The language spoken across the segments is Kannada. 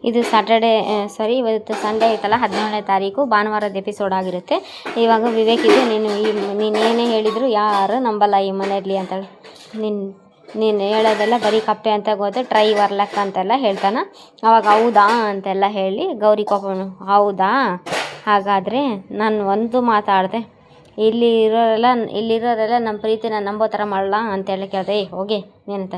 ಇದು ಸಾಟರ್ಡೆ ಸಾರಿ ಇವತ್ತು ಸಂಡೇ ಐತಲ್ಲ 17ನೇ ತಾರೀಕು ಭಾನುವಾರದ ಎಪಿಸೋಡ್ ಆಗಿರುತ್ತೆ. ಇವಾಗ ವಿವೇಕ್ ಇದೆ, ನೀನೇನೇ ಹೇಳಿದ್ರು ಯಾರು ನಂಬಲ್ಲ ಈ ಮನೆಯಲ್ಲಿ ಅಂತ ನೀನು ಹೇಳೋದೆಲ್ಲ ಬರೀ ಕಪ್ಪೆ ಅಂತ ಗೊತ್ತು, ಟ್ರೈ ವರ್ಲಕ್ ಅಂತೆಲ್ಲ ಹೇಳ್ತಾನೆ. ಅವಾಗ ಹೌದಾ ಅಂತೆಲ್ಲ ಹೇಳಿ ಗೌರಿ ಕೋಪನು ಹೌದಾ, ಹಾಗಾದರೆ ನಾನು ಒಂದು ಮಾತಾಡಿದೆ, ಇಲ್ಲಿರೋರೆಲ್ಲ ನಮ್ಮ ಪ್ರೀತಿನ ನಂಬೋ ಥರ ಮಾಡಲ್ಲ ಅಂತೆಲ್ಲ ಕೇಳಿದೆ. ಹೋಗಿ ಏನಂತ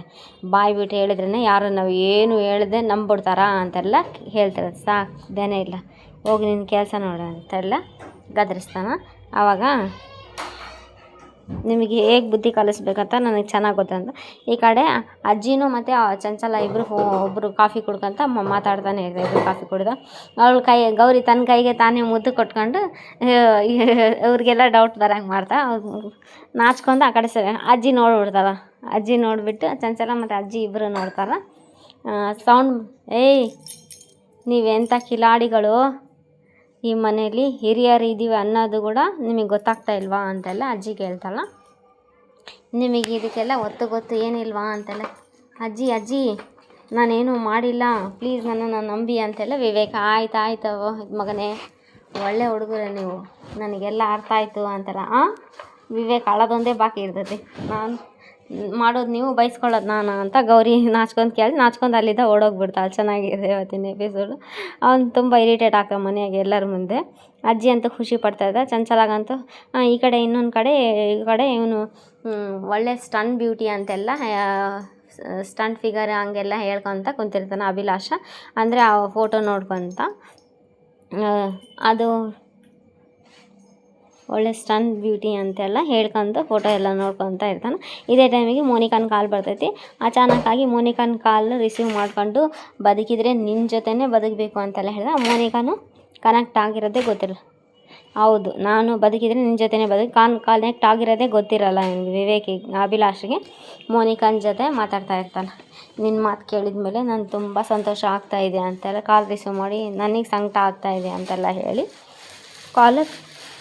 ಬಾಯಿ ಬಿಟ್ಟು ಹೇಳಿದ್ರೇ ಯಾರು ನಾವು ಏನು ಹೇಳಿದೆ ನಂಬಿಡ್ತಾರ ಅಂತೆಲ್ಲ ಹೇಳ್ತಾರೆ. ಸಾಕ್ದೇನೇ ಇಲ್ಲ, ಹೋಗಿ ನಿನ್ನ ಕೆಲಸ ನೋಡು ಅಂತೆಲ್ಲ ಗದರಿಸ್ತಾನ. ಆವಾಗ ನಿಮಗೆ ಹೇಗೆ ಬುದ್ಧಿ ಕಲಿಸ್ಬೇಕಂತ ನನಗೆ ಚೆನ್ನಾಗಿ ಗೊತ್ತಂತ ಈ ಕಡೆ ಅಜ್ಜಿನೂ ಮತ್ತು ಚಂಚಲ ಒಬ್ಬರು ಕಾಫಿ ಕುಡ್ಕೊಂತ ಮಾತಾಡ್ತಾನೆ ಇರ್ತಾರೆ. ಇಬ್ಬರು ಕಾಫಿ ಕುಡ್ದು ಅವಳ ಗೌರಿ ತನ್ನ ಕೈಗೆ ತಾನೇ ಮುದ್ದು ಕೊಟ್ಕೊಂಡು ಅವ್ರಿಗೆಲ್ಲ ಡೌಟ್ ಬರೋಂಗೆ ಮಾಡ್ತಾ ನಾಚ್ಕೊಂಡು ಆ ಕಡೆ ಅಜ್ಜಿ ನೋಡ್ಬಿಡ್ತಾರ. ಅಜ್ಜಿ ನೋಡಿಬಿಟ್ಟು ಚಂಚಲ ಮತ್ತು ಅಜ್ಜಿ ಇಬ್ಬರು ನೋಡ್ತಾರೆ. ಸೌಂಡ್ ಏಯ್ ನೀವೆಂಥ ಕಿಲಾಡಿಗಳು, ಈ ಮನೆಯಲ್ಲಿ ಹಿರಿಯರು ಇದ್ದೀವಿ ಅನ್ನೋದು ಕೂಡ ನಿಮಗೆ ಗೊತ್ತಾಗ್ತಾ ಇಲ್ವಾ ಅಂತೆಲ್ಲ ಅಜ್ಜಿ ಕೇಳ್ತಾಳ. ನಿಮಗೆ ಇದಕ್ಕೆಲ್ಲ ಗೊತ್ತು ಏನಿಲ್ವಾ ಅಂತೆಲ್ಲ ಅಜ್ಜಿ ನಾನೇನು ಮಾಡಿಲ್ಲ, ಪ್ಲೀಸ್ ನನ್ನನ್ನು ನಂಬಿ ಅಂತೆಲ್ಲ ವಿವೇಕ ಆಯ್ತು ಮಗನೇ, ಒಳ್ಳೆ ಹುಡುಗರೇ ನೀವು, ನನಗೆಲ್ಲ ಅರ್ಥ ಆಯಿತು ಅಂತಾರ. ವಿವೇಕ್ ಅಳೋದೊಂದೇ ಬಾಕಿ ಇರ್ತೈತಿ, ನಾನು ಮಾಡೋದು ನೀವು ಬಯಸ್ಕೊಳ್ಳೋದು ನಾನು ಅಂತ ಗೌರಿ ನಾಚ್ಕೊಂಡು ಅಲ್ಲಿದ್ದ ಓಡೋಗ್ಬಿಡ್ತಾಳೆ. ಚೆನ್ನಾಗಿದೆ ಇವತ್ತಿನ ಎಪಿಸೋಡು. ಅವ್ನು ತುಂಬ ಇರಿಟೇಟ್ ಆಗ್ತಾನೆ ಮನೆಯಾಗೆ ಎಲ್ಲರ ಮುಂದೆ. ಅಜ್ಜಿ ಅಂತೂ ಖುಷಿ ಪಡ್ತಾಯಿದ್ದ. ಚಂಚಲಾಗಂತೂ ಈ ಕಡೆ ಇನ್ನೊಂದು ಕಡೆ ಇವನು ಒಳ್ಳೆ ಸ್ಟನ್ ಬ್ಯೂಟಿ ಅಂತೆಲ್ಲ ಸ್ಟಂಟ್ ಫಿಗರ್ ಹಂಗೆಲ್ಲ ಹೇಳ್ಕೊತ ಕುಂತಿರ್ತಾನೆ ಅಭಿಲಾಷ, ಅಂದರೆ ಆ ಫೋಟೋ ನೋಡ್ಕೊತ. ಅದು ಒಳ್ಳೆ ಸ್ಟನ್ ಬ್ಯೂಟಿ ಅಂತೆಲ್ಲ ಹೇಳ್ಕೊಂಡು ಫೋಟೋ ಎಲ್ಲ ನೋಡ್ಕೊತ ಇರ್ತಾನೆ. ಇದೇ ಟೈಮಿಗೆ ಮೋನಿಕಾನ್ ಕಾಲ್ ಬರ್ತೈತಿ. ಅಚಾನಕ್ಕಾಗಿ ಮೋನಿಕಾನ್ ಕಾಲ್ ರಿಸೀವ್ ಮಾಡ್ಕೊಂಡು ಬದುಕಿದ್ರೆ ನಿನ್ನ ಜೊತೆನೇ ಬದುಕಬೇಕು ಅಂತೆಲ್ಲ ಹೇಳಿದ. ಮೋನಿಕಾನು ಕನೆಕ್ಟ್ ಆಗಿರೋದೇ ಗೊತ್ತಿರಲ್ಲ. ಹೌದು, ನಾನು ಬದುಕಿದ್ರೆ ನಿನ್ನ ಜೊತೆನೇ ಕನೆಕ್ಟ್ ಆಗಿರೋದೇ ಗೊತ್ತಿರಲ್ಲ ವಿವೇಕಿಗೆ, ಅಭಿಲಾಷಿಗೆ. ಮೋನಿಕಾನ್ ಜೊತೆ ಮಾತಾಡ್ತಾ ಇರ್ತಾನೆ. ನಿನ್ನ ಮಾತು ಕೇಳಿದ ಮೇಲೆ ನಾನು ತುಂಬ ಸಂತೋಷ ಆಗ್ತಾಯಿದೆ ಅಂತೆಲ್ಲ ಕಾಲ್ ರಿಸೀವ್ ಮಾಡಿ ನನಗೆ ಸಂಕಟ ಆಗ್ತಾಯಿದೆ ಅಂತೆಲ್ಲ ಹೇಳಿ ಕಾಲು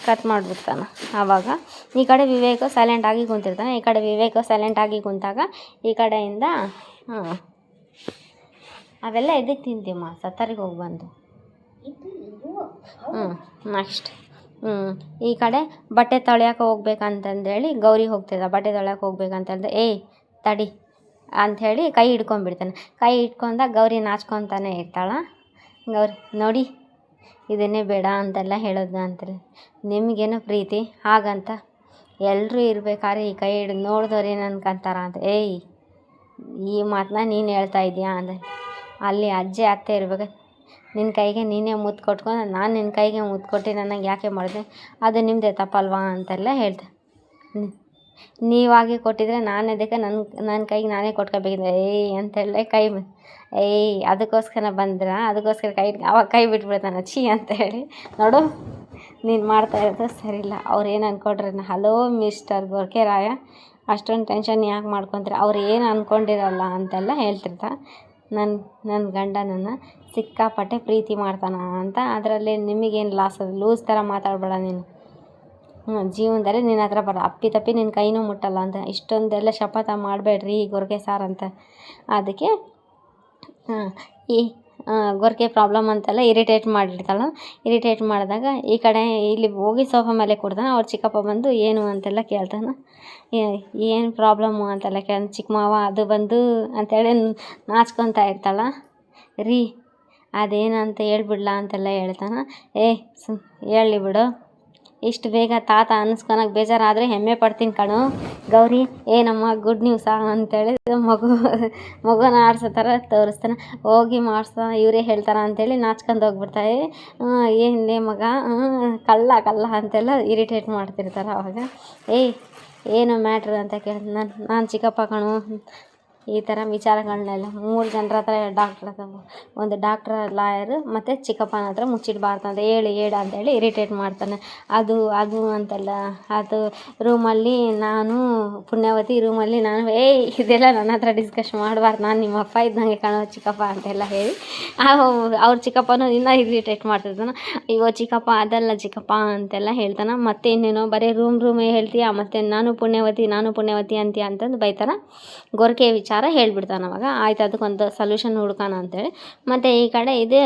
ಕಟ್ ಮಾಡಿಬಿಡ್ತಾನೆ. ಆವಾಗ ಈ ಕಡೆ ವಿವೇಕ ಸೈಲೆಂಟಾಗಿ ಕುಂತಿರ್ತಾನೆ. ಈ ಕಡೆ ವಿವೇಕ ಸೈಲೆಂಟಾಗಿ ಕುಂತಾಗ ಈ ಕಡೆಯಿಂದ ಅವೆಲ್ಲ ಎದಕ್ಕೆ ತಿಂತೀಮ್ಮ ಸತ್ತರಿಗೆ ಹೋಗಿ ಬಂದು ನೆಕ್ಸ್ಟ್ ಈ ಕಡೆ ಬಟ್ಟೆ ತೊಳ್ಯಾಕೆ ಹೋಗ್ಬೇಕಂತಂದೇಳಿ ಗೌರಿ ಹೋಗ್ತಿದ್ದ. ಬಟ್ಟೆ ತೊಳ್ಯಾಕೆ ಹೋಗ್ಬೇಕಂತಂದ್ರೆ ಏಯ್ ತಡಿ ಅಂಥೇಳಿ ಕೈ ಹಿಡ್ಕೊಂಡ್ಬಿಡ್ತಾನೆ. ಕೈ ಹಿಡ್ಕೊಂಡಾಗ ಗೌರಿ ನಾಚ್ಕೊತಾನೆ ಇರ್ತಾಳೆ. ಗೌರಿ ನೋಡಿ ಇದನ್ನೇ ಬೇಡ ಅಂತೆಲ್ಲ ಹೇಳೋದು ಅಂತಾರೆ. ನಿಮಗೇನೋ ಪ್ರೀತಿ ಹಾಗಂತ ಎಲ್ಲರೂ ಇರ್ಬೇಕಾದ್ರೆ ಈ ಕೈ ಹಿಡಿದು ನೋಡಿದವ್ರು ಏನು ಅನ್ಕೊಂತಾರ ಅಂತ. ಏಯ್ ಈ ಮಾತನ್ನ ನೀನು ಹೇಳ್ತಾ ಇದೀಯಾ ಅಂದರೆ ಅಲ್ಲಿ ಅಜ್ಜಿ ಅತ್ತೆ ಇರ್ಬೇಕು, ನಿನ್ನ ಕೈಗೆ ನೀನೇ ಮುತ್ತು ಕೊಟ್ಕೊಂಡು ನಾನು ನಿನ್ನ ಕೈಗೆ ಮುತ್ತು ಕೊಟ್ಟು ನನಗೆ ಯಾಕೆ ಮಾಡಿದೆ, ಅದು ನಿಮ್ಮದೇ ತಪ್ಪಲ್ವಾ ಅಂತೆಲ್ಲ ಹೇಳ್ದೆ. ನೀವಾಗೆ ಕೊಟ್ಟಿದ್ರೆ ನಾನು ಅದಕ್ಕೆ ನನ್ನ ಕೈಗೆ ನಾನೇ ಕೊಟ್ಕೋಬೇಕಿದ್ದೆ ಅಂತೆಲ್ಲ ಅದಕ್ಕೋಸ್ಕರ ಅದಕ್ಕೋಸ್ಕರ ಅವಾಗ ಕೈ ಬಿಟ್ಬಿಡ್ತಾನೆ ಛೀ ಅಂತ ಹೇಳಿ. ನೋಡು ನೀನು ಮಾಡ್ತಾ ಇರೋದು ಸರಿ ಇಲ್ಲ, ಅವ್ರು ಏನು ಅಂದ್ಕೊಂಡ್ರೆ ಹಲೋ ಮಿಸ್ಟರ್ ಗೋರ್ಕೆ ರಾಯ, ಅಷ್ಟೊಂದು ಟೆನ್ಷನ್ ಯಾಕೆ ಮಾಡ್ಕೊತಾರೆ, ಅವ್ರು ಏನು ಅಂದ್ಕೊಂಡಿರಲ್ಲ ಅಂತೆಲ್ಲ ಹೇಳ್ತಿರ್ತ. ನನ್ನ ಗಂಡ ನನ್ನ ಸಿಕ್ಕಾಪಟ್ಟೆ ಪ್ರೀತಿ ಮಾಡ್ತಾನ ಅಂತ, ಅದರಲ್ಲಿ ನಿಮಗೇನು ಲೂಸ್ ಥರ ಮಾತಾಡಬೇಡ ನೀನು, ಜೀವನದಲ್ಲಿ ನಿನ್ನ ಹತ್ರ ಅಪ್ಪಿ ನಿನ್ನ ಕೈನೂ ಮುಟ್ಟಲ್ಲ ಅಂತ. ಇಷ್ಟೊಂದೆಲ್ಲ ಶಪಥ ಮಾಡಬೇಡ್ರಿ ಗೊರ್ಕೆ ಸಾರ್ ಅಂತ. ಅದಕ್ಕೆ ಈ ಗೊರ್ಕೆ ಪ್ರಾಬ್ಲಮ್ ಅಂತೆಲ್ಲ ಇರಿಟೇಟ್ ಮಾಡಿರ್ತಾಳೆ. ಇರಿಟೇಟ್ ಮಾಡಿದಾಗ ಈ ಕಡೆ ಇಲ್ಲಿ ಹೋಗಿ ಸೋಫಾ ಮೇಲೆ ಕೊಡ್ತಾನೆ. ಅವ್ರ ಚಿಕ್ಕಪ್ಪ ಬಂದು ಏನು ಅಂತೆಲ್ಲ ಕೇಳ್ತಾನೆ. ಏನು ಪ್ರಾಬ್ಲಮ್ಮು ಅಂತೆಲ್ಲ ಚಿಕ್ಕ ಮಾವ ಅದು ಬಂದು ಅಂತೇಳಿ ನಾಚ್ಕೊತಾ ಇರ್ತಾಳೆ. ರೀ ಅದೇನಂತ ಹೇಳ್ಬಿಡ್ಲ ಅಂತೆಲ್ಲ ಹೇಳ್ತಾನೆ. ಹೇಳಿ ಬಿಡು, ಇಷ್ಟು ಬೇಗ ತಾತ ಅನ್ನಿಸ್ಕೊಳಕ್ಕೆ ಬೇಜಾರಾದರೆ ಹೆಮ್ಮೆ ಪಡ್ತೀನಿ ಕಣು ಗೌರಿ, ಏನಮ್ಮ ಗುಡ್ ನ್ಯೂಸಾ ಅಂತೇಳಿ ಮಗುನ ಆಡ್ಸೋ ಥರ ತೋರಿಸ್ತಾನೆ. ಹೋಗಿ ಮಾಡಿಸ್ತಾ ಇವರೇ ಹೇಳ್ತಾರ ಅಂತೇಳಿ ನಾಚ್ಕೊಂಡು ಹೋಗ್ಬಿಡ್ತಾರೆ. ಏನೇ ಮಗ ಕಳ್ಳ ಅಂತೆಲ್ಲ ಇರಿಟೇಟ್ ಮಾಡ್ತಿರ್ತಾರೆ. ಅವಾಗ ಏನು ಮ್ಯಾಟ್ರ್ ಅಂತ ಕೇಳಿ ನಾನು ಚಿಕ್ಕಪ್ಪ ಕಣು, ಈ ಥರ ವಿಚಾರಗಳನ್ನೆಲ್ಲ 3 ಜನರ ಹತ್ರ ಒಂದು ಡಾಕ್ಟ್ರ ಲಾಯರು ಮತ್ತು ಚಿಕ್ಕಪ್ಪನ ಹತ್ರ ಮುಚ್ಚಿಡಬಾರ್ದು ಅಂತ ಹೇಳಿ ಅಂತೇಳಿ ಇರಿಟೇಟ್ ಮಾಡ್ತಾನೆ. ಅದು ಅಂತೆಲ್ಲ ಅದು ರೂಮಲ್ಲಿ ನಾನು ಪುಣ್ಯವತಿ ರೂಮಲ್ಲಿ ನಾನು ಇದೆಲ್ಲ ನನ್ನ ಹತ್ರ ಡಿಸ್ಕಸ್ ಮಾಡಬಾರ್ದು, ನಾನು ನಿಮ್ಮ ಅಪ್ಪ ಇದ್ದಂಗೆ ಕಾಣೋ ಚಿಕ್ಕಪ್ಪ ಅಂತೆಲ್ಲ ಹೇಳಿ ಅವ್ರ ಚಿಕ್ಕಪ್ಪನೂ ಇನ್ನೂ ಇರಿಟೇಟ್ ಮಾಡ್ತಿರ್ತಾನೆ. ಅಯ್ಯೋ ಚಿಕ್ಕಪ್ಪ ಅದಲ್ಲ ಚಿಕ್ಕಪ್ಪ ಅಂತೆಲ್ಲ ಹೇಳ್ತಾನೆ. ಮತ್ತೆ ಇನ್ನೇನೋ ಬರೀ ರೂಮೇ ಹೇಳ್ತೀಯ, ಮತ್ತು ನಾನು ಪುಣ್ಯವತಿ ಅಂತೀಯ ಅಂತಂದು ಬೈತಾನೆ. ಗೊರಕೆ ವಿಚಾರ ವಿಚಾರ ಹೇಳ್ಬಿಡ್ತಾನೆ. ಅವಾಗ ಆಯ್ತು ಅದಕ್ಕೊಂದು ಸೊಲ್ಯೂಷನ್ ಹುಡ್ಕೋಣ ಅಂತೇಳಿ. ಮತ್ತು ಈ ಕಡೆ ಇದೆ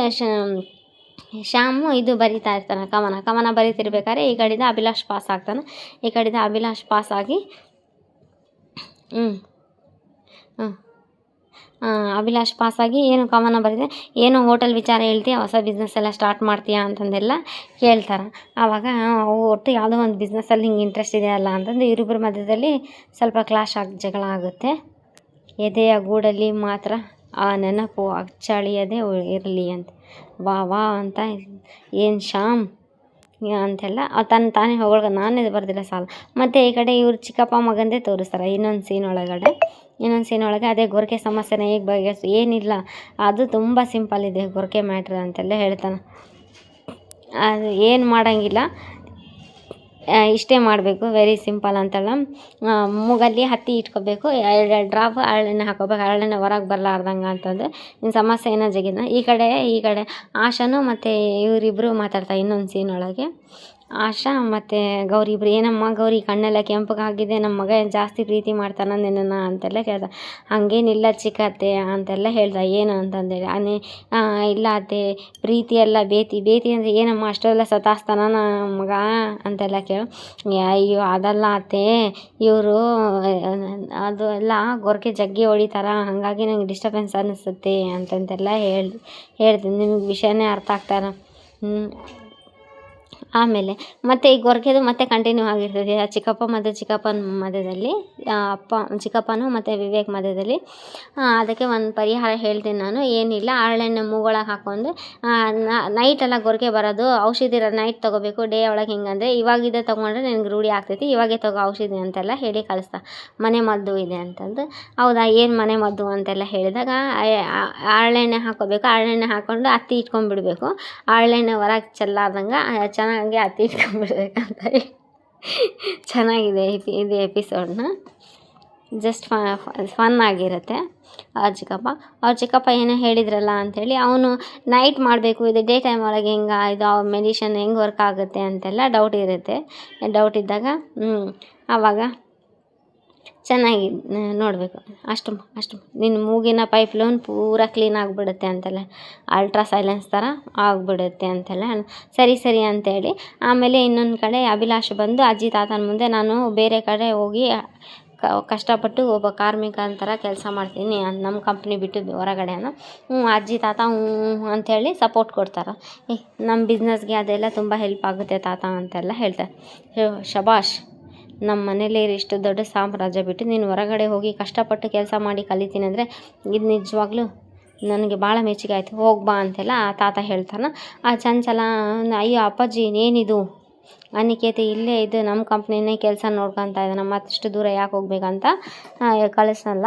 ಶ್ಯಾಮು ಇದು ಬರಿತಾ ಇರ್ತಾನೆ, ಕವನ ಬರಿತಿರ್ಬೇಕಾದ್ರೆ ಈ ಕಡೆಯಿಂದ ಅಭಿಲಾಷ್ ಪಾಸ್ ಆಗ್ತಾನೆ. ಈ ಕಡೆಯಿಂದ ಅಭಿಲಾಷ್ ಪಾಸ್ ಆಗಿ ಅಭಿಲಾಷ್ ಪಾಸಾಗಿ ಏನು ಕವನ ಬರೆದೆ, ಏನು ಹೋಟೆಲ್ ವಿಚಾರ ಹೇಳ್ತೀಯ, ಹೊಸ ಬಿಸ್ನೆಸ್ ಎಲ್ಲ ಸ್ಟಾರ್ಟ್ ಮಾಡ್ತೀಯಾ ಅಂತಂದೆಲ್ಲ ಕೇಳ್ತಾರೆ. ಆವಾಗ ಒಟ್ಟು ಯಾವುದೋ ಒಂದು ಬಿಸ್ನೆಸ್ಸಲ್ಲಿ ಹಿಂಗೆ ಇಂಟ್ರೆಸ್ಟ್ ಇದೆಯಲ್ಲ ಅಂತಂದು ಇವರಿಬ್ಬರ ಮಧ್ಯದಲ್ಲಿ ಸ್ವಲ್ಪ ಜಗಳ ಆಗುತ್ತೆ. ಎದೆಯ ಗೂಡಲ್ಲಿ ಮಾತ್ರ ಆ ನೆನಪು ಅಚ್ಚಳಿಯದೆ ಇರಲಿ ಅಂತ. ವಾ ಅಂತ ಏನು ಶ್ಯಾಮ್ ಅಂತೆಲ್ಲ ತಾನೇ ಹೊಗಳ್ಗ ನಾನೇ ಬರೆದಿಲ್ಲ ಸಾಲ. ಮತ್ತು ಈ ಕಡೆ ಇವ್ರು ಚಿಕ್ಕಪ್ಪ ಮಗಂದೇ ತೋರಿಸ್ತಾರೆ ಇನ್ನೊಂದು ಸೀನ್ ಒಳಗೆ ಅದೇ ಗೊರಕೆ ಸಮಸ್ಯೆನ ಹೇಗೆ ಬಗೆಹರಿಸು, ಏನಿಲ್ಲ ಅದು ತುಂಬ ಸಿಂಪಲ್ ಇದೆ ಗೊರಕೆ ಮ್ಯಾಟ್ರ್ ಅಂತೆಲ್ಲ ಹೇಳ್ತಾನೆ. ಅದು ಏನು ಮಾಡೋಂಗಿಲ್ಲ, ಇಷ್ಟೇ ಮಾಡಬೇಕು, ವೆರಿ ಸಿಂಪಲ್ ಅಂತಲ್ಲ. ಮೂಗಲ್ಲಿ ಹತ್ತಿ ಇಟ್ಕೋಬೇಕು, 2 ಡ್ರಾಪ್ ಹರಳೆಣ್ಣೆ ಹಾಕೋಬೇಕು, ಹರಳೆಣ್ಣೆ ಹೊರಗೆ ಬರಲಾರ್ದಂಗೆ ಅಂತಂದು ನಿನ್ನ ಸಮಸ್ಯೆ ಏನೋ ಜಗಿದ. ಈ ಕಡೆ ಆಶಾನು ಮತ್ತು ಇವರಿಬ್ಬರು ಮಾತಾಡ್ತಾರೆ ಇನ್ನೊಂದು ಸೀನ್ ಒಳಗೆ. ಆಶಾ ಮತ್ತು ಗೌರಿ ಇಬ್ಬರು, ಏನಮ್ಮ ಗೌರಿ ಕಣ್ಣೆಲ್ಲ ಕೆಂಪಗಾಗಿದೆ, ನಮ್ಮ ಮಗ ಜಾಸ್ತಿ ಪ್ರೀತಿ ಮಾಡ್ತಾನೆ ನಿನ್ನನ್ನು ಅಂತೆಲ್ಲ ಕೇಳ್ದ. ಹಾಗೇನಿಲ್ಲ ಚಿಕ್ಕತ್ತೆ ಅಂತೆಲ್ಲ ಹೇಳ್ದ. ಏನು ಅಂತಂದೇಳಿ ಇಲ್ಲ ಅತ್ತೆ ಪ್ರೀತಿ ಎಲ್ಲ ಬೇತಿ ಅಂದರೆ ಏನಮ್ಮ ಅಷ್ಟೆಲ್ಲ ಸತಾಸ್ತಾನ ನಮ್ಮ ಮಗ ಅಂತೆಲ್ಲ ಕೇಳು. ಅಯ್ಯೋ ಅದಲ್ಲ ಅತ್ತೆ, ಇವರು ಅದು ಎಲ್ಲ ಗೊರಕೆ ಜಗ್ಗಿ ಹೊಡಿತಾರ, ಹಾಗಾಗಿ ನಂಗೆ ಡಿಸ್ಟರ್ಬೆನ್ಸ್ ಅನ್ನಿಸುತ್ತೆ ಅಂತಂತೆಲ್ಲ ಹೇಳ್ತೀನಿ. ನಿಮಗೆ ವಿಷಯನೇ ಅರ್ಥ ಆಗ್ತಾರ. ಆಮೇಲೆ ಮತ್ತೆ ಈ ಗೊರಕೆದು ಮತ್ತೆ ಕಂಟಿನ್ಯೂ ಆಗಿರ್ತದೆ. ಚಿಕ್ಕಪ್ಪನ ಮಧ್ಯದಲ್ಲಿ ಚಿಕ್ಕಪ್ಪನು ಮತ್ತು ವಿವೇಕ್ ಮಧ್ಯದಲ್ಲಿ. ಅದಕ್ಕೆ ಒಂದು ಪರಿಹಾರ ಹೇಳ್ತೀನಿ ನಾನು. ಏನಿಲ್ಲ, ಹರಳೆಣ್ಣೆ ಮೂಗೊಳಗೆ ಹಾಕ್ಕೊಂಡು ನೈಟೆಲ್ಲ ಗೊರಕೆ ಬರೋದು, ಔಷಧಿ ನೈಟ್ ತೊಗೋಬೇಕು, ಡೇ ಒಳಗೆ ಹಿಂಗಂದರೆ ಇವಾಗಿದೆ ತೊಗೊಂಡ್ರೆ ನಿನಗೆ ರೂಢಿ ಆಗ್ತೈತಿ, ಇವಾಗೆ ತೊಗೋ ಔಷಧಿ ಅಂತೆಲ್ಲ ಹೇಳಿ ಕಳಿಸ್ತಾ. ಮನೆ ಮದ್ದು ಇದೆ ಅಂತಂದು. ಹೌದಾ, ಏನು ಮನೆ ಮದ್ದು ಅಂತೆಲ್ಲ ಹೇಳಿದಾಗ ಹರಳೆಣ್ಣೆ ಹಾಕ್ಕೋಬೇಕು, ಹರಳೆಣ್ಣೆ ಹಾಕ್ಕೊಂಡು ಹತ್ತಿ ಇಟ್ಕೊಂಡ್ಬಿಡ್ಬೇಕು, ಹರಳೆಣ್ಣೆ ಹೊರಗೆ ಚೆಲ್ಲಾರ್ದಂಗೆ ಚೆನ್ನಾಗಿ ಹತ್ತಿ ಇಟ್ಕೊಂಡ್ಬಿಡ್ಬೇಕಂತ. ಚೆನ್ನಾಗಿದೆ ಇದು ಎಪಿಸೋಡ್ನ, ಜಸ್ಟ್ ಫನ್ ಆಗಿರುತ್ತೆ. ಅವ್ರ ಚಿಕ್ಕಪ್ಪ ಏನೋ ಹೇಳಿದ್ರಲ್ಲ ಅಂಥೇಳಿ ಅವನು ನೈಟ್ ಮಾಡಬೇಕು, ಇದು ಡೇ ಟೈಮ್ ಒಳಗೆ ಹಿಂಗೆ ಇದು ಮೆಡಿಷನ್ ಹೆಂಗೆ ವರ್ಕ್ ಆಗುತ್ತೆ ಅಂತೆಲ್ಲ ಡೌಟ್ ಇದ್ದಾಗ ಆವಾಗ ಚೆನ್ನಾಗಿ ನೋಡಬೇಕು. ಅಷ್ಟು ನಿನ್ನ ಮೂಗಿನ ಪೈಪ್ ಲೈನ್ ಪೂರ ಕ್ಲೀನ್ ಆಗಿಬಿಡುತ್ತೆ ಅಂತೆಲ್ಲ, ಅಲ್ಟ್ರಾ ಸೈಲೆನ್ಸ್ ಥರ ಆಗಿಬಿಡುತ್ತೆ ಅಂತೆಲ್ಲ ಸರಿ ಅಂತೇಳಿ. ಆಮೇಲೆ ಇನ್ನೊಂದು ಕಡೆ ಅಭಿಲಾಷ್ ಬಂದು ಅಜ್ಜಿ ತಾತನ ಮುಂದೆ ನಾನು ಬೇರೆ ಕಡೆ ಹೋಗಿ ಕಷ್ಟಪಟ್ಟು ಒಬ್ಬ ಕಾರ್ಮಿಕ ಅಂತರ ಕೆಲಸ ಮಾಡ್ತೀನಿ, ನಮ್ಮ ಕಂಪ್ನಿ ಬಿಟ್ಟು ಹೊರಗಡೆನ. ಅಜ್ಜಿ ತಾತ ಅಂಥೇಳಿ ಸಪೋರ್ಟ್ ಕೊಡ್ತಾರೆ. ನಮ್ಮ ಬಿಸ್ನೆಸ್ಗೆ ಅದೆಲ್ಲ ತುಂಬ ಹೆಲ್ಪ್ ಆಗುತ್ತೆ ತಾತ ಅಂತೆಲ್ಲ ಹೇಳ್ತಾರೆ. ಶಬಾಷ್, ನಮ್ಮ ಮನೇಲಿ ಇಷ್ಟು ದೊಡ್ಡ ಸಾಮ್ರಾಜ್ಯ ಬಿಟ್ಟು ನೀನು ಹೊರಗಡೆ ಹೋಗಿ ಕಷ್ಟಪಟ್ಟು ಕೆಲಸ ಮಾಡಿ ಕಲಿತೀನಿ ಅಂದರೆ ಇದು ನಿಜವಾಗ್ಲೂ ನನಗೆ ಭಾಳ ಮೆಚ್ಚುಗೆ ಆಯಿತು, ಹೋಗ್ಬಾ ಅಂತೆಲ್ಲ ಆ ತಾತ ಹೇಳ್ತಾನೆ. ಆ ಚಂಚಲ ಅಯ್ಯೋ ಅಪ್ಪಾಜಿ ಏನಿದು, ಅನಿಕೇತ ಇಲ್ಲೇ ಇದು ನಮ್ಮ ಕಂಪ್ನಿನೇ ಕೆಲಸ ನೋಡ್ಕೊತಾ ಇದ್ದಾನೆ, ಮತ್ತಷ್ಟು ದೂರ ಯಾಕೆ ಹೋಗ್ಬೇಕಂತ ಕಳಿಸಲ್ಲ,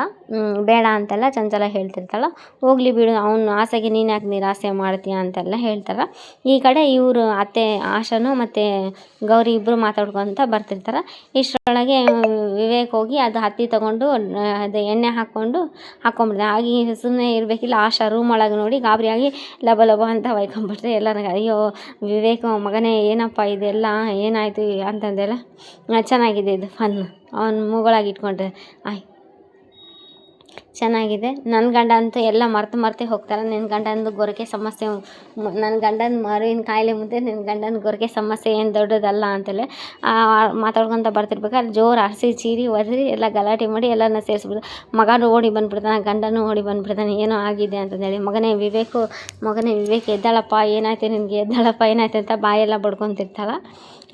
ಬೇಡ ಅಂತೆಲ್ಲ ಚಂಚಲ ಹೇಳ್ತಿರ್ತಾಳೆ. ಹೋಗ್ಲಿ ಬಿಡು, ಅವನ ಆಸೆಗೆ ನೀನು ಯಾಕೆ ನಿರಾಸೆ ಮಾಡ್ತೀಯ ಅಂತೆಲ್ಲ ಹೇಳ್ತಾರೆ. ಈ ಕಡೆ ಇವರು ಅತ್ತೆ ಆಶಾನು ಮತ್ತು ಗೌರಿ ಇಬ್ಬರು ಮಾತಾಡ್ಕೊತ ಬರ್ತಿರ್ತಾರೆ. ಇಷ್ಟರೊಳಗೆ ವಿವೇಕ್ ಹೋಗಿ ಅದು ಹತ್ತಿ ತೊಗೊಂಡು ಅದು ಎಣ್ಣೆ ಹಾಕ್ಕೊಂಬಿಡ್ದೆ. ಆಗಿ ಸುಮ್ಮನೆ ಇರಬೇಕಿಲ್ಲ, ಆಶಾ ರೂಮ್ ಒಳಗೆ ನೋಡಿ ಗಾಬರಿಯಾಗಿ ಲಬ ಅಂತ ಒಯ್ಕೊಂಬಿಟ್ರೆ. ಎಲ್ಲ ಅಯ್ಯೋ ವಿವೇಕ್ ಮಗನೇ ಏನಪ್ಪ ಇದೆಲ್ಲ ಏನಾಯಿತು ಅಂತಂದೆಲ್ಲ. ಚೆನ್ನಾಗಿದೆ ಇದು ಫನ್, ಅವನ ಮೂಗೊಳಗೆ ಇಟ್ಕೊಂಡ್ರೆ ಚೆನ್ನಾಗಿದೆ. ನನ್ನ ಗಂಡ ಅಂತೂ ಎಲ್ಲ ಮರ್ತು ಹೋಗ್ತಾರೆ. ನಿನ್ನ ಗಂಡಂದು ಗೊರಕೆ ಸಮಸ್ಯೆ, ನನ್ನ ಗಂಡನ ಮರುವಿನ ಕಾಯಿಲೆ ಮುಂದೆ ನಿನ್ನ ಗಂಡನ ಗೊರಕೆ ಸಮಸ್ಯೆ ಏನು ದೊಡ್ಡದಲ್ಲ ಅಂತೆಲ್ಲ ಮಾತಾಡ್ಕೊತ ಬರ್ತಿರ್ಬೇಕಾದ್ರೆ ಜೋರು ಹರಿಸಿ ಚೀರಿ ಒದರಿ ಎಲ್ಲ ಗಲಾಟೆ ಮಾಡಿ ಎಲ್ಲನ ಸೇರಿಸ್ಬಿಡ್ತಾರೆ. ಮಗನೂ ಓಡಿ ಬಂದುಬಿಡ್ತಾನೆ, ಗಂಡನೂ ಓಡಿ ಬಂದುಬಿಡ್ತಾನೆ, ಏನೋ ಆಗಿದೆ ಅಂತಂದೇಳಿ. ಮಗನೇ ವಿವೇಕ್ ಎದ್ದಾಳಪ್ಪ, ಏನಾಯ್ತು ನಿನಗೆ, ಎದ್ದಾಳಪ್ಪ ಏನಾಯ್ತು ಅಂತ ಬಾಯೆಲ್ಲ ಬಡ್ಕೊತಿರ್ತಾಳೆ.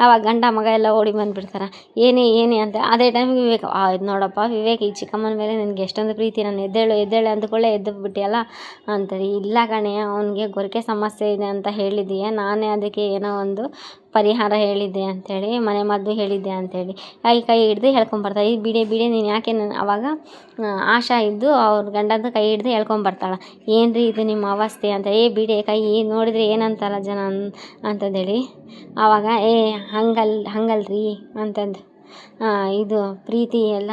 ಆವಾಗ ಗಂಡ ಮಗ ಎಲ್ಲ ಓಡಿ ಬಂದುಬಿಡ್ತಾರೆ. ಏನೇ ಅಂತ. ಅದೇ ಟೈಮಿಗೆ ವಿವೇಕ್ ಇದು ನೋಡಪ್ಪ ವಿವೇಕ್, ಈ ಚಿಕ್ಕಮ್ಮನ ಮೇಲೆ ನಿನಗೆ ಎಷ್ಟೊಂದು ಪ್ರೀತಿ, ನಾನು ಎದ್ದೇಳು ಅಂದ್ಕೊಳ್ಳೆ ಎದ್ದು ಬಿಟ್ಟಿಯಲ್ಲ ಅಂತಾರೆ. ಇಲ್ಲ ಕಣೆ, ಅವನಿಗೆ ಗೊರಕೆ ಸಮಸ್ಯೆ ಇದೆ ಅಂತ ಹೇಳಿದ್ದೀಯ, ನಾನೇ ಅದಕ್ಕೆ ಏನೋ ಒಂದು ಪರಿಹಾರ ಹೇಳಿದ್ದೆ ಅಂಥೇಳಿ, ಮನೆ ಮದ್ದು ಹೇಳಿದ್ದೆ ಅಂಥೇಳಿ ಕೈ ಹಿಡ್ದು ಹೇಳ್ಕೊಂಬರ್ತಾಳೆ. ಈ ಬಿಡಿ ನೀನು ಯಾಕೆ ಆವಾಗ ಆಶಾ ಇದ್ದು ಅವ್ರ ಗಂಡಂದು ಕೈ ಹಿಡ್ದು ಹೇಳ್ಕೊಂಬರ್ತಾಳೆ. ಏನು ರೀ ಇದು ನಿಮ್ಮ ಅವಸ್ಥೆ ಅಂತ. ಬಿಡಿ ಕೈ ನೋಡಿದರೆ ಏನಂತಾರ ಜನ ಅಂತಂದೇಳಿ. ಆವಾಗ ಹಂಗಲ್ರಿ ಅಂತಂದು ಇದು ಪ್ರೀತಿ ಎಲ್ಲ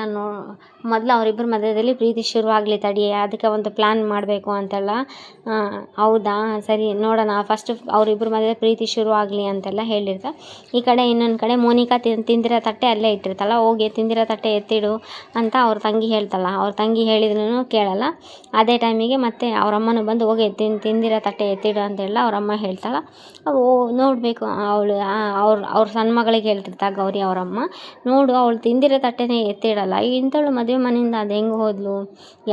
ಮೊದಲು ಅವರಿಬ್ಬರ ಮಧ್ಯದಲ್ಲಿ ಪ್ರೀತಿ ಶುರುವಾಗಲಿ ತಡಿ, ಅದಕ್ಕೆ ಒಂದು ಪ್ಲ್ಯಾನ್ ಮಾಡಬೇಕು ಅಂತೆಲ್ಲ. ಹೌದಾ ಸರಿ ನೋಡೋಣ, ಫಸ್ಟ್ ಅವರಿಬ್ಬರ ಮಧ್ಯದಲ್ಲಿ ಪ್ರೀತಿ ಶುರುವಾಗಲಿ ಅಂತೆಲ್ಲ ಹೇಳಿರ್ತಾರೆ. ಈ ಕಡೆ ಇನ್ನೊಂದು ಕಡೆ ಮೋನಿಕಾ ತಿಂದಿರೋ ತಟ್ಟೆ ಅಲ್ಲೇ ಇಟ್ಟಿರ್ತಾಳೆ. ಹೋಗಿ ತಿಂದಿರೋ ತಟ್ಟೆ ಎತ್ತಿಡು ಅಂತ ಅವ್ರ ತಂಗಿ ಹೇಳ್ತಾಳೆ. ಅವ್ರ ತಂಗಿ ಹೇಳಿದ್ರೂ ಕೇಳಲ್ಲ. ಅದೇ ಟೈಮಿಗೆ ಮತ್ತೆ ಅವರಮ್ಮನೂ ಬಂದು ಹೋಗಿ ತಿಂದಿರೋ ತಟ್ಟೆ ಎತ್ತಿಡು ಅಂತೆಲ್ಲ ಅವರಮ್ಮ ಹೇಳ್ತಾಳೆ. ನೋಡಬೇಕು ಅವ್ರ ಸಣ್ಣ ಮಗಳಿಗೆ ಹೇಳ್ತಿರ್ತಾರೆ ಗೌರಿ ಅವರಮ್ಮ, ನೋಡು ಅವಳು ತಿಂದಿರೋ ತಟ್ಟೆನೇ ಎತ್ತಿಡಲ್ಲ, ಇಂಥವಳು ಮದುವೆ ಮನೆಯಿಂದ ಅದು ಹೆಂಗೆ ಹೋದ್ಲು,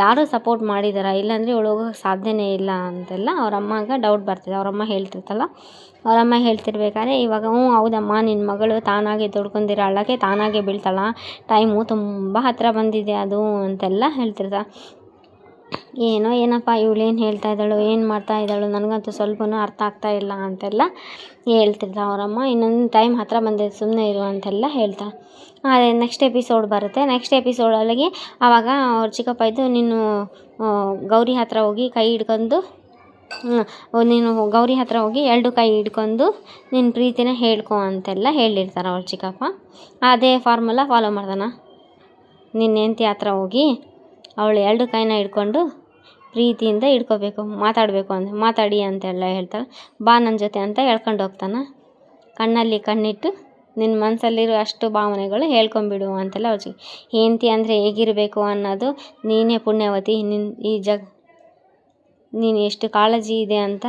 ಯಾರೂ ಸಪೋರ್ಟ್ ಮಾಡಿದಾರ, ಇಲ್ಲಾಂದರೆ ಇವಳು ಹೋಗೋಕ್ಕೆ ಸಾಧ್ಯನೇ ಇಲ್ಲ ಅಂತೆಲ್ಲ ಅವರಮ್ಮಗೆ ಡೌಟ್ ಬರ್ತಿದೆ. ಅವರಮ್ಮ ಹೇಳ್ತಿರ್ತಲ್ಲ, ಅವರಮ್ಮ ಹೇಳ್ತಿರ್ಬೇಕಾದ್ರೆ ಇವಾಗ ಹೌದಮ್ಮ ನಿನ್ನ ಮಗಳು ತಾನಾಗೆ ದುಡ್ಕೊಂಡಿರೋ ಹಳ್ಳಕ್ಕೆ ತಾನಾಗೆ ಬೀಳ್ತಾಳ, ಟೈಮು ತುಂಬ ಹತ್ತಿರ ಬಂದಿದೆ ಅದು ಅಂತೆಲ್ಲ ಹೇಳ್ತಿರ್ತಾಳೆ. ಏನಪ್ಪ ಇವಳೇನು ಹೇಳ್ತಾ ಇದ್ದಾಳು, ಏನು ಮಾಡ್ತಾ ಇದ್ದಾಳು, ನನಗಂತೂ ಸ್ವಲ್ಪನೂ ಅರ್ಥ ಆಗ್ತಾ ಇಲ್ಲ ಅಂತೆಲ್ಲ ಹೇಳ್ತಿರ್ತಾಳೆ ಅವರಮ್ಮ. ಇನ್ನೊಂದು ಟೈಮ್ ಹತ್ತಿರ ಬಂದಿದೆ, ಸುಮ್ಮನೆ ಇರು ಅಂತೆಲ್ಲ ಹೇಳ್ತಾಳೆ. ಅದೇ ನೆಕ್ಸ್ಟ್ ಎಪಿಸೋಡ್ ಬರುತ್ತೆ. ನೆಕ್ಸ್ಟ್ ಎಪಿಸೋಡಲ್ಲಿಗೆ ಆವಾಗ ಅವ್ರ ಚಿಕ್ಕಪ್ಪ ಇದ್ದು ನೀನು ಗೌರಿ ಹತ್ರ ಹೋಗಿ ಕೈ ಹಿಡ್ಕೊಂಡು ನೀನು ಗೌರಿ ಹತ್ರ ಹೋಗಿ 2 ಕೈ ಹಿಡ್ಕೊಂಡು ನಿನ್ನ ಪ್ರೀತಿನ ಹೇಳ್ಕೊ ಅಂತೆಲ್ಲ ಹೇಳಿರ್ತಾರೆ ಅವ್ರ ಚಿಕ್ಕಪ್ಪ. ಅದೇ ಫಾರ್ಮುಲಾ ಫಾಲೋ ಮಾಡ್ತಾನೆ. ನಿನ್ನ ಹೆಂಡತಿ ಹತ್ರ ಹೋಗಿ ಅವಳು 2 ಕೈನ ಹಿಡ್ಕೊಂಡು ಪ್ರೀತಿಯಿಂದ ಹಿಡ್ಕೋಬೇಕು, ಮಾತಾಡಬೇಕು ಮಾತಾಡಿ ಅಂತೆಲ್ಲ ಹೇಳ್ತಾಳೆ. ಬಾ ನನ್ನ ಜೊತೆ ಅಂತ ಹೇಳ್ಕೊಂಡು ಹೋಗ್ತಾನೆ. ಕಣ್ಣಲ್ಲಿ ಕಣ್ಣಿಟ್ಟು ನಿನ್ನ ಮನಸ್ಸಲ್ಲಿರೋ ಅಷ್ಟು ಭಾವನೆಗಳು ಹೇಳ್ಕೊಂಬಿಡು ಅಂತೆಲ್ಲ ಹೆಂಡತಿ ಅಂದರೆ ಹೇಗಿರಬೇಕು ಅನ್ನೋದು ನೀನೇ ಪುಣ್ಯವತಿ, ನೀನು ಎಷ್ಟು ಕಾಳಜಿ ಇದೆ ಅಂತ